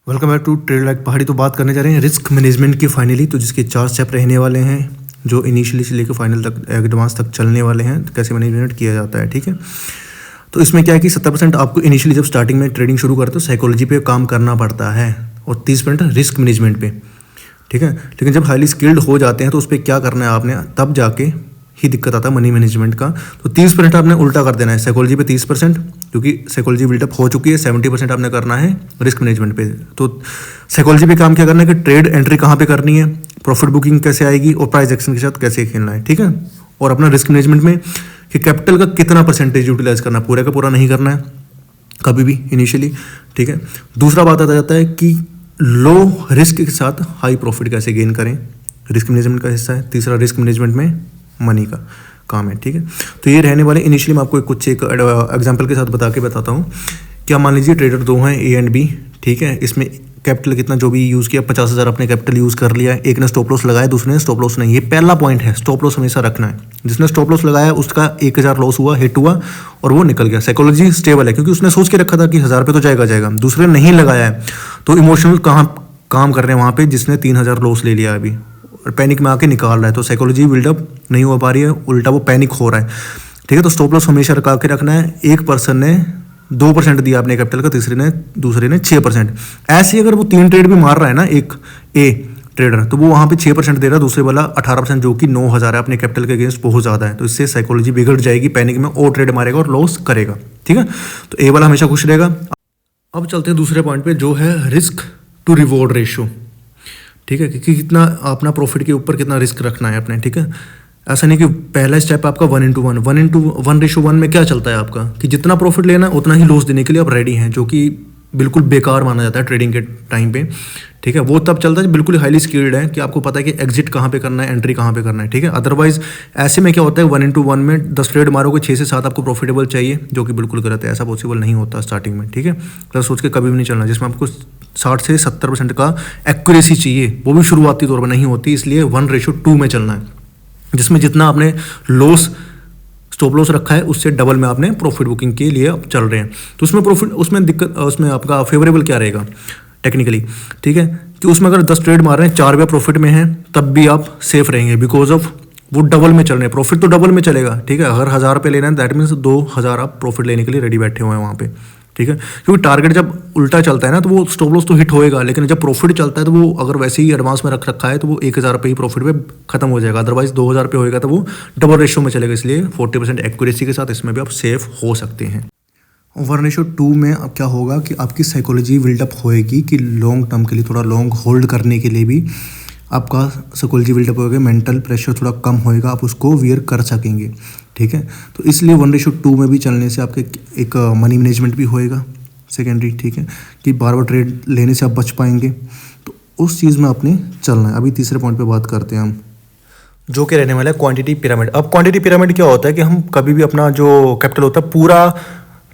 Welcome back to trade like Pahadi. तो बात करने जा रहे हैं रिस्क मैनेजमेंट की फाइनली। तो जिसके 4 स्टेप रहने वाले हैं जो इनिशियली से लेकर फाइनल तक एडवांस तक चलने वाले हैं, तो कैसे मैनेजमेंट किया जाता है। ठीक है, तो इसमें क्या है कि 70% आपको इनिशियली जब स्टार्टिंग में ट्रेडिंग शुरू करते हो साइकोलॉजी पे काम करना पड़ता है और 30% रिस्क मैनेजमेंट पे। ठीक है, लेकिन जब हाईली स्किल्ड हो जाते हैं तो उस पर क्या करना है आपने, तब जाके ही दिक्कत आता है मनी मैनेजमेंट का। तो 30% आपने उल्टा कर देना है साइकोलॉजी पे 30%, क्योंकि साइकोलॉजी बिल्डअप हो चुकी है। 70% आपने करना है रिस्क मैनेजमेंट पे। तो साइकोलॉजी पे काम क्या करना है कि ट्रेड एंट्री कहाँ पे करनी है, प्रॉफिट बुकिंग कैसे आएगी और प्राइस एक्शन के साथ कैसे खेलना है। ठीक है, और अपना रिस्क मैनेजमेंट में कि कैपिटल का कितना परसेंटेज यूटिलाइज करना, पूरे का पूरा नहीं करना है कभी भी इनिशियली। ठीक है, दूसरा बात आता जाता है कि लो रिस्क के साथ हाई प्रॉफिट कैसे गेन करें, रिस्क मैनेजमेंट का हिस्सा है। तीसरा रिस्क मैनेजमेंट में मनी का काम है। ठीक है, तो ये रहने वाले इनिशियली मैं आपको कुछ एक एग्जांपल के साथ बताता हूँ। क्या मान लीजिए ट्रेडर दो हैं, ए एंड बी। ठीक है, इसमें कैपिटल कितना जो भी यूज़ किया, 50,000 अपने कैपिटल यूज़ कर लिया। एक ने स्टॉप लॉस लगाया, दूसरे ने स्टॉप लॉस नहीं। ये पहला पॉइंट है, स्टॉप लॉस हमेशा रखना है। जिसने स्टॉप लॉस लगाया उसका 1,000 लॉस हुआ, हिट हुआ और वो निकल गया। साइकोलॉजी स्टेबल है क्योंकि उसने सोच के रखा था कि 1,000 पे तो जाएगा। दूसरे ने नहीं लगाया है तो इमोशनल कहाँ काम कर रहे हैं वहाँ पे, जिसने 3,000 लॉस ले लिया अभी और पैनिक में आके निकाल रहा है। तो साइकोलॉजी बिल्डअप नहीं हो पा रही है, उल्टा वो पैनिक हो रहा है। ठीक है, तो स्टॉप लॉस हमेशा रखा के रखना है। एक पर्सन ने 2% दिया अपने कैपिटल का, दूसरे ने 6%। ऐसे अगर वो 3 ट्रेड भी मार रहा है ना, एक ए ट्रेडर, तो वो वहाँ पे 6% दे रहा है, दूसरे वाला 18%, जो कि 9,000 है अपने कैपिटल के अगेंस्ट, बहुत ज़्यादा है। तो इससे साइकोलॉजी बिगड़ जाएगी, पैनिक में और ट्रेड मारेगा और लॉस करेगा। ठीक है, तो ए वाला हमेशा खुश रहेगा। अब चलते हैं दूसरे पॉइंट पे जो है रिस्क टू रिवॉर्ड रेशियो। ठीक है, कि कितना अपना प्रॉफिट के ऊपर कितना रिस्क रखना है अपने। ठीक है, ऐसा नहीं कि पहला स्टेप आपका 1:1 1:1 में क्या चलता है आपका कि जितना प्रॉफिट लेना है उतना ही लॉस देने के लिए आप रेडी हैं, जो कि बिल्कुल बेकार माना जाता है ट्रेडिंग के टाइम पे। ठीक है, वो तब चलता है बिल्कुल हाईली स्किल्ड है कि आपको पता है कि एग्जिट कहाँ पे करना है, एंट्री कहाँ पे करना है। ठीक है, अदरवाइज ऐसे में क्या होता है 1:1 में 10 ट्रेड मारोगे, 6 से 7 आपको प्रॉफिटेबल चाहिए, जो कि बिल्कुल गलत है। ऐसा पॉसिबल नहीं होता स्टार्टिंग में। ठीक है, तो सोच के कभी भी नहीं चलना। जिसमें आपको 60 से 70% का एक्यूरेसी चाहिए, वो भी शुरुआती तौर पर नहीं होती, इसलिए 1:2 में चलना है, जिसमें जितना आपने लॉस स्टॉप लॉस रखा है उससे डबल में आपने प्रॉफिट बुकिंग के लिए आप चल रहे हैं। तो उसमें प्रॉफिट, उसमें दिक्कत, उसमें आपका फेवरेबल क्या रहेगा टेक्निकली। ठीक है, कि उसमें अगर 10 ट्रेड मार रहे हैं, 4 रुपया प्रॉफिट में है, तब भी आप सेफ रहेंगे बिकॉज ऑफ वो डबल में चल रहे हैं। प्रॉफिट तो डबल में चलेगा। ठीक है, अगर 1,000 रुपये लेना है दैट मीन्स 2,000 आप प्रॉफिट लेने के लिए रेडी बैठे हुए हैं वहाँ पे। ठीक है, क्योंकि टारगेट जब उल्टा चलता है ना तो वो स्टॉप लॉस तो हिट होएगा, लेकिन जब प्रॉफिट चलता है तो वो अगर वैसे ही एडवांस में रख रखा है तो वो 1,000 रुपये ही प्रॉफिट पे खत्म हो जाएगा। अदरवाइज 2,000 रुपये होएगा तो वो डबल रेशियो में चलेगा। इसलिए 40% एक्यूरेसी के साथ इसमें भी आप सेफ हो सकते हैं। 1:2 में अब क्या होगा कि आपकी साइकोलॉजी बिल्डअप होएगी कि लॉन्ग टर्म के लिए, थोड़ा लॉन्ग होल्ड करने के लिए भी आपका साइकोलॉजी बिल्डअप होएगा, मेंटल प्रेशर थोड़ा कम होएगा, आप उसको वियर कर सकेंगे। ठीक है, तो इसलिए 1:2 में भी चलने से आपके एक मनी मैनेजमेंट भी होएगा सेकेंडरी। ठीक है, कि बार बार ट्रेड लेने से आप बच पाएंगे, तो उस चीज़ में आपने चलना है। अभी तीसरे पॉइंट पे बात करते हैं हम, जो कि रहने वाला है क्वांटिटी पिरामिड। अब क्वांटिटी पिरामिड क्या होता है कि हम कभी भी अपना जो कैपिटल होता है पूरा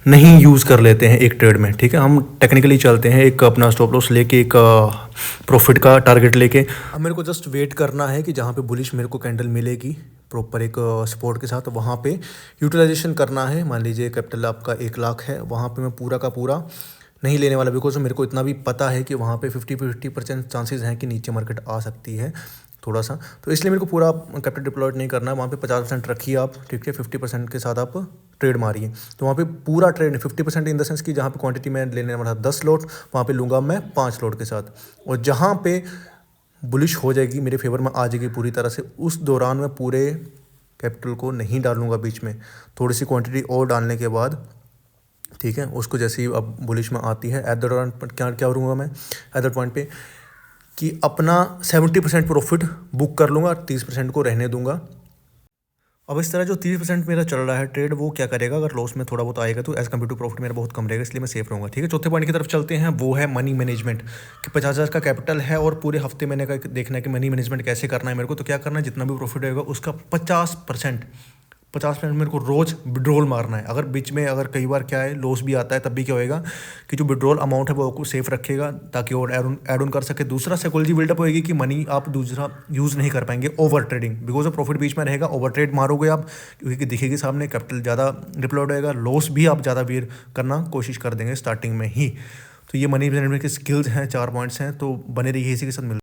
नहीं यूज़ कर लेते हैं एक ट्रेड में। ठीक है, हम टेक्निकली चलते हैं, एक अपना स्टॉप लॉस लेके, एक प्रॉफिट का टारगेट लेके। अब मेरे को जस्ट वेट करना है कि जहाँ पे बुलिश मेरे को कैंडल मिलेगी प्रॉपर एक सपोर्ट के साथ, वहाँ पे यूटिलाइजेशन करना है। मान लीजिए कैपिटल आपका 1,00,000 है, वहाँ पे मैं पूरा का पूरा नहीं लेने वाला, बिकॉज मेरे को इतना भी पता है कि वहाँ पे 50% चांसेस हैं कि नीचे मार्केट आ सकती है थोड़ा सा। तो इसलिए मेरे को पूरा कैपिटल डिप्लॉयड नहीं करना है। वहाँ पे 50% रखिए आप। ठीक है, 50% के साथ आप ट्रेड मारिए। तो वहाँ पे पूरा ट्रेड 50% इन द सेंस कि जहाँ पे क्वांटिटी में लेने वाला 10 लॉट, वहाँ पे लूँगा मैं 5 लॉट के साथ। और जहाँ पे बुलिश हो जाएगी, मेरे फेवर में आ जाएगी पूरी तरह से, उस दौरान मैं पूरे कैपिटल को नहीं डालूंगा बीच में, थोड़ी सी क्वांटिटी और डालने के बाद। ठीक है, उसको जैसे ही अब बुलिश में आती है, एट द दौरान क्या करूँगा मैं एट द पॉइंट पे कि अपना 70% प्रॉफिट बुक कर लूँगा, 30% को रहने दूंगा। अब इस तरह जो 30% मेरा चल रहा है ट्रेड, वो क्या करेगा, अगर लॉस में थोड़ा बहुत आएगा तो एज कम्पेयर टू प्रॉफिट मेरा बहुत कम रहेगा, इसलिए मैं सेफ रहूँगा। ठीक है, चौथे पॉइंट की तरफ चलते हैं, वो है मनी मैनेजमेंट। कि 50,000 का कैपिटल है और पूरे हफ्ते मैंने का देखना है कि मनी मैनेजमेंट कैसे करना है मेरे को। तो क्या करना है, जितना भी प्रॉफिट होगा उसका 50% मेरे को रोज़ विड्रॉल मारना है। अगर बीच में अगर कई बार क्या है लॉस भी आता है, तब भी क्या होएगा कि जो विड्रॉल अमाउंट है वो आपको सेफ रखेगा ताकि और ऐड ऑन कर सके। दूसरा साइकोलॉजी बिल्डअप होएगी कि मनी आप दूसरा यूज़ नहीं कर पाएंगे over trading, because of profit बीच में रहेगा। ओवर ट्रेड मारोगे आप क्योंकि दिखेगी सामने, कैपिटल ज़्यादा डिप्लॉयड होएगा, लॉस भी आप ज़्यादा बेयर करना कोशिश कर देंगे स्टार्टिंग में ही। तो ये मनी मैनेजमेंट के स्किल्स हैं, 4 पॉइंट्स हैं, तो बने रहिए इसी के साथ मिल